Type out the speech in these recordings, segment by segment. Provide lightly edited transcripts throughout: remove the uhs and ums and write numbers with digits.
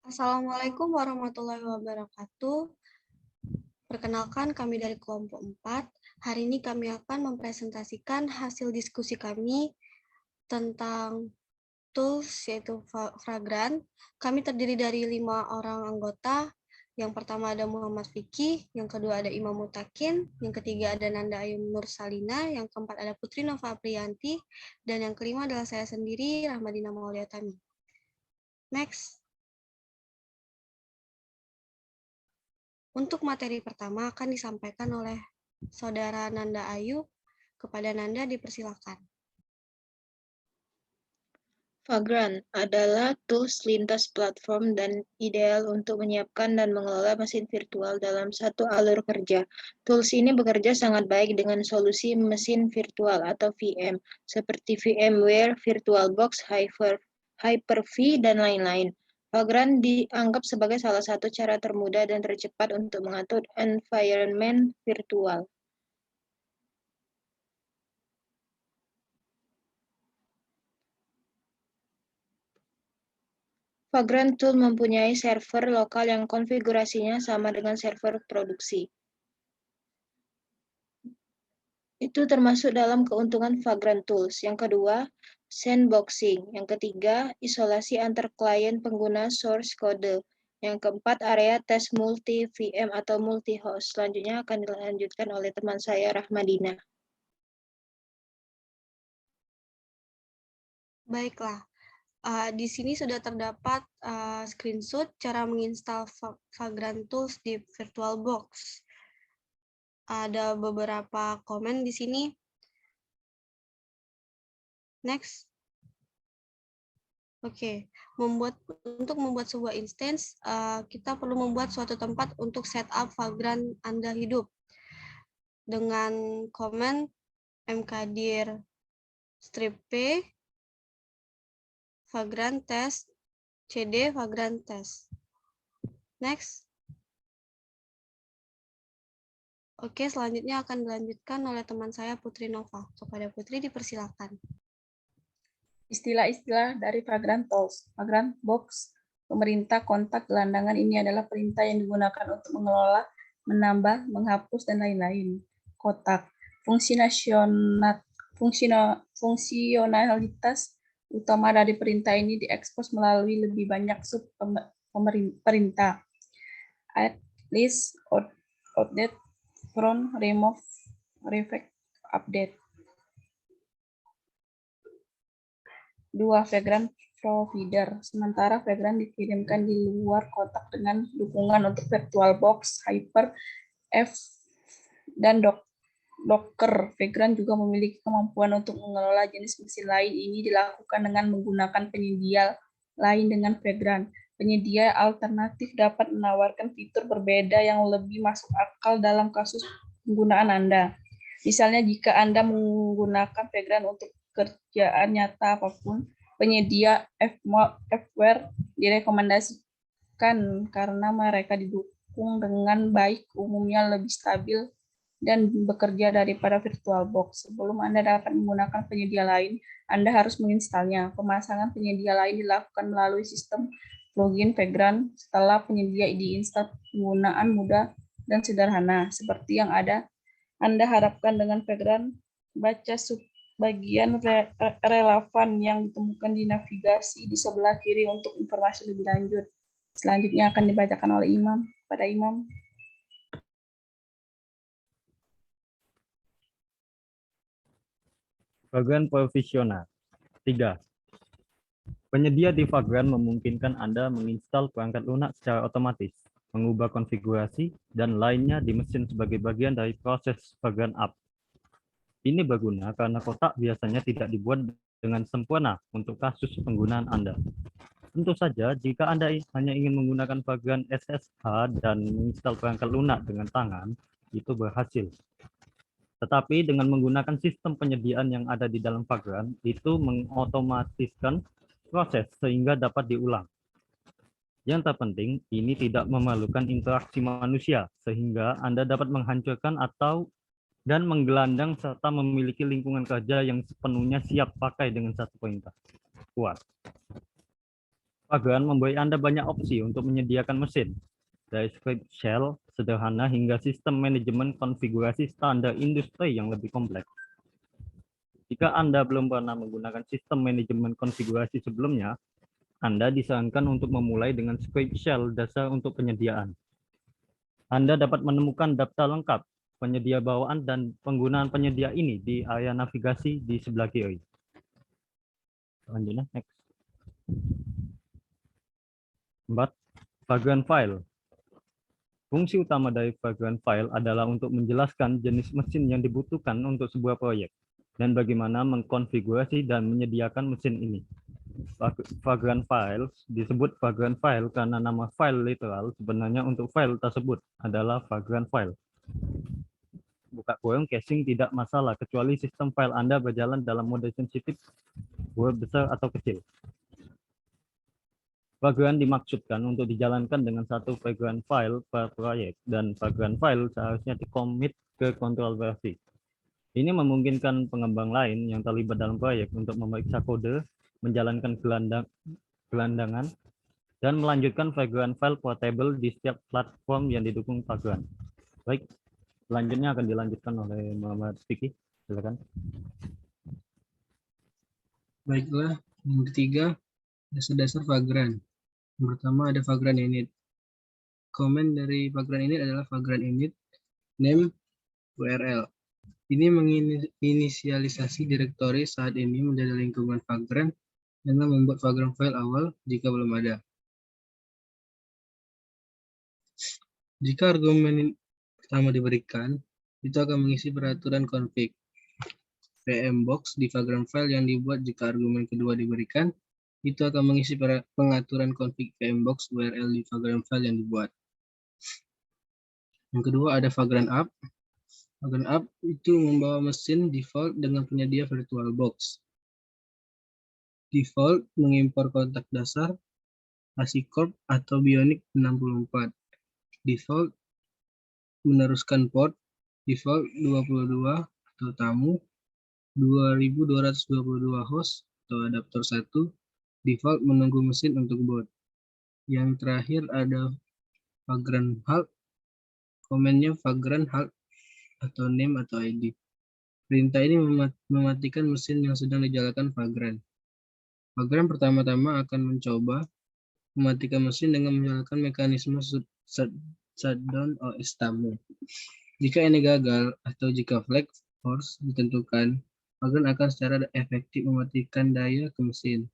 Assalamualaikum warahmatullahi wabarakatuh. Perkenalkan, kami dari kelompok 4. Hari ini kami akan mempresentasikan hasil diskusi kami tentang tools yaitu Vagrant. Kami terdiri dari 5 orang anggota. Yang pertama ada Muhammad Fikih, yang kedua ada Imam Mutakin, yang ketiga ada Nanda Ayu Nur Salina, yang keempat ada Putri Nova Apriyanti, dan yang kelima adalah saya sendiri, Rahmadina Mauliatami. Next. Untuk materi pertama akan disampaikan oleh Saudara Nanda Ayu. Kepada Nanda dipersilakan. Vagrant adalah tools lintas platform dan ideal untuk menyiapkan dan mengelola mesin virtual dalam satu alur kerja. Tools ini bekerja sangat baik dengan solusi mesin virtual atau VM, seperti VMware, VirtualBox, Hyper-V, dan lain-lain. Vagrant dianggap sebagai salah satu cara termudah dan tercepat untuk mengatur environment virtual. Vagrant Tool mempunyai server lokal yang konfigurasinya sama dengan server produksi. Itu termasuk dalam keuntungan Vagrant Tools. Yang kedua, sandboxing. Yang ketiga, isolasi antar klien pengguna source code. Yang keempat, area tes multi-VM atau multi-host. Selanjutnya akan dilanjutkan oleh teman saya, Rahmadina. Baiklah, di sini sudah terdapat screenshot cara menginstal Vagrant Tools di VirtualBox. Ada beberapa komen di sini. Next. Oke, untuk membuat sebuah instance, kita perlu membuat suatu tempat untuk setup Vagrant Anda hidup. Dengan komen mkdir strip p Vagrant test cd Vagrant test. Next. Oke, selanjutnya akan dilanjutkan oleh teman saya Putri Nova. Kepada Putri dipersilakan. Istilah-istilah dari Vagrant Tools. Vagrant Box, pemerintah kontak gelandangan ini adalah perintah yang digunakan untuk mengelola, menambah, menghapus, dan lain-lain. Kotak, fungsionalitas utama dari perintah ini diekspos melalui lebih banyak sub perintah. Add, list, update, from, remove, reflect, update. 2. Vagrant provider. Sementara Vagrant dikirimkan di luar kotak dengan dukungan untuk VirtualBox, Hyper-V, dan Docker. Vagrant juga memiliki kemampuan untuk mengelola jenis mesin lain. Ini dilakukan dengan menggunakan penyedia lain dengan Vagrant. Penyedia alternatif dapat menawarkan fitur berbeda yang lebih masuk akal dalam kasus penggunaan Anda. Misalnya jika Anda menggunakan Vagrant untuk kerjaan nyata apapun, penyedia Fware direkomendasikan karena mereka didukung dengan baik, umumnya lebih stabil dan bekerja daripada VirtualBox. Sebelum Anda dapat menggunakan penyedia lain, Anda harus menginstalnya. Pemasangan penyedia lain dilakukan melalui sistem plugin Vagrant. Setelah penyedia diinstal, penggunaan mudah dan sederhana seperti yang Anda harapkan dengan Vagrant. Baca bagian relevan yang ditemukan di navigasi di sebelah kiri untuk informasi lebih lanjut. Selanjutnya akan dibacakan oleh Imam. Pada Imam. Vagrant profesional. 3. Penyedia di Vagrant memungkinkan Anda menginstal perangkat lunak secara otomatis, mengubah konfigurasi, dan lainnya di mesin sebagai bagian dari proses Vagrant App. Ini berguna karena kotak biasanya tidak dibuat dengan sempurna untuk kasus penggunaan Anda. Tentu saja, jika Anda hanya ingin menggunakan Vagrant SSH dan menginstal perangkat lunak dengan tangan, itu berhasil. Tetapi dengan menggunakan sistem penyediaan yang ada di dalam Vagrant, itu mengotomatiskan proses sehingga dapat diulang. Yang terpenting, ini tidak memerlukan interaksi manusia, sehingga Anda dapat menghancurkan dan menggelandang serta memiliki lingkungan kerja yang sepenuhnya siap pakai dengan satu perintah. Kuat. Vagrant memberi Anda banyak opsi untuk menyediakan mesin, dari script shell sederhana hingga sistem manajemen konfigurasi standar industri yang lebih kompleks. Jika Anda belum pernah menggunakan sistem manajemen konfigurasi sebelumnya, Anda disarankan untuk memulai dengan script shell dasar untuk penyediaan. Anda dapat menemukan daftar lengkap penyedia bawaan dan penggunaan penyedia ini di area navigasi di sebelah kiri. Selanjutnya, next. 4. Vagrant file. Fungsi utama dari Vagrant file adalah untuk menjelaskan jenis mesin yang dibutuhkan untuk sebuah proyek dan bagaimana mengkonfigurasi dan menyediakan mesin ini. Vagrant files disebut Vagrant file karena nama file literal sebenarnya untuk file tersebut adalah Vagrant file. Buka kurung, caching tidak masalah kecuali sistem file Anda berjalan dalam mode sensitif, Word besar atau kecil. Vagrant dimaksudkan untuk dijalankan dengan satu vagrant file per proyek, dan vagrant file seharusnya dicommit ke kontrol versi. Ini memungkinkan pengembang lain yang terlibat dalam proyek untuk memeriksa kode, menjalankan gelandangan, dan melanjutkan vagrant file portable di setiap platform yang didukung Vagrant. Baik, selanjutnya akan dilanjutkan oleh Muhammad Fikih. Silakan. Baiklah, yang ketiga, dasar-dasar Vagrant. Yang pertama ada Vagrant init. Komen dari Vagrant init adalah Vagrant init name URL. Ini menginisialisasi direktori saat ini menjadi lingkungan Vagrant dengan membuat Vagrant file awal jika belum ada. Jika argumen pertama diberikan, itu akan mengisi peraturan config VMbox di Vagrant file yang dibuat. Jika argumen kedua diberikan, itu akan mengisi pengaturan config VMbox URL di Vagrant file yang dibuat. Yang kedua ada Vagrant app. Vagrant app itu membawa mesin default dengan penyedia VirtualBox. Default mengimpor kontak dasar, ASICORP atau Bionic 64. Default meneruskan port, default 22 atau tamu, 2222 host atau adaptor 1, default menunggu mesin untuk boot. Yang terakhir ada Vagrant halt. Komennya Vagrant halt atau name atau ID. Perintah ini mematikan mesin yang sedang dijalankan Vagrant. Vagrant pertama-tama akan mencoba mematikan mesin dengan menyalakan mekanisme shutdown OS tamu. Jika ini gagal atau jika flag force ditentukan, Vagrant akan secara efektif mematikan daya ke mesin.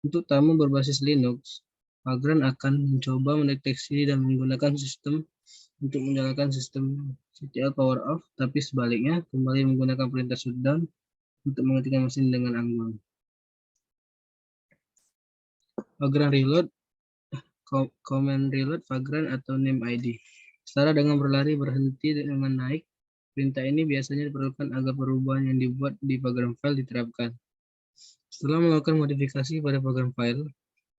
Untuk tamu berbasis Linux, Vagrant akan mencoba mendeteksi dan menggunakan sistem untuk menyalakan sistem CTL power off, tapi sebaliknya kembali menggunakan perintah shutdown untuk menghentikan mesin dengan anggun. Vagrant reload, command reload Vagrant atau name ID. Setara dengan berlari berhenti dengan naik, perintah ini biasanya diperlukan agar perubahan yang dibuat di Vagrant file diterapkan. Setelah melakukan modifikasi pada Vagrant file,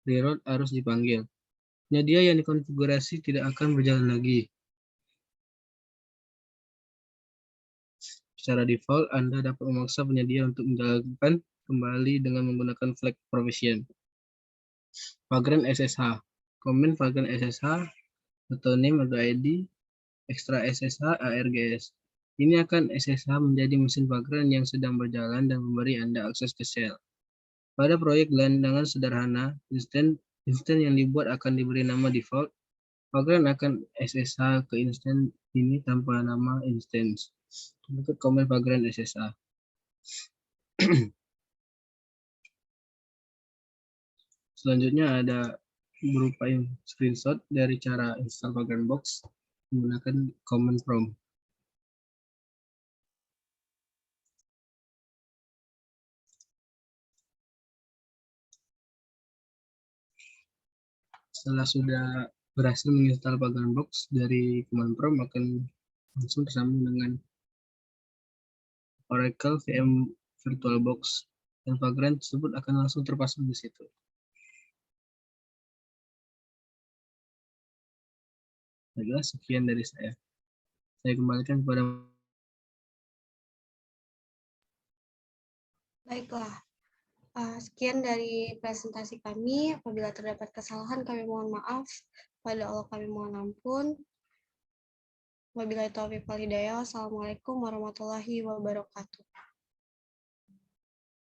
reload harus dipanggil. Penyedia yang dikonfigurasi tidak akan berjalan lagi. Secara default, Anda dapat memaksa penyedia untuk menjalankan kembali dengan menggunakan flag provision. Vagrant SSH. Komen Vagrant SSH atau name atau ID, extra SSH ARGS. Ini akan SSH menjadi mesin Vagrant yang sedang berjalan dan memberi Anda akses ke shell. Pada proyek gelandangan sederhana, instance yang dibuat akan diberi nama default. Vagrant akan SSH ke instance ini tanpa nama instance. Berikut komen Vagrant SSH. Selanjutnya ada berupa screenshot dari cara install Vagrant Box menggunakan command prompt. Setelah sudah berhasil menginstal Vagrant Box dari command prompt, akan langsung tersambung dengan Oracle VM VirtualBox dan Vagrant tersebut akan langsung terpasang di situ. Baiklah, sekian dari saya. Saya kembalikan kepada. Baiklah, Sekian dari presentasi kami. Apabila terdapat kesalahan, kami mohon maaf. Pada Allah kami mohon ampun. Wabillahi taufiq wal hidayah. Wassalamualaikum warahmatullahi wabarakatuh.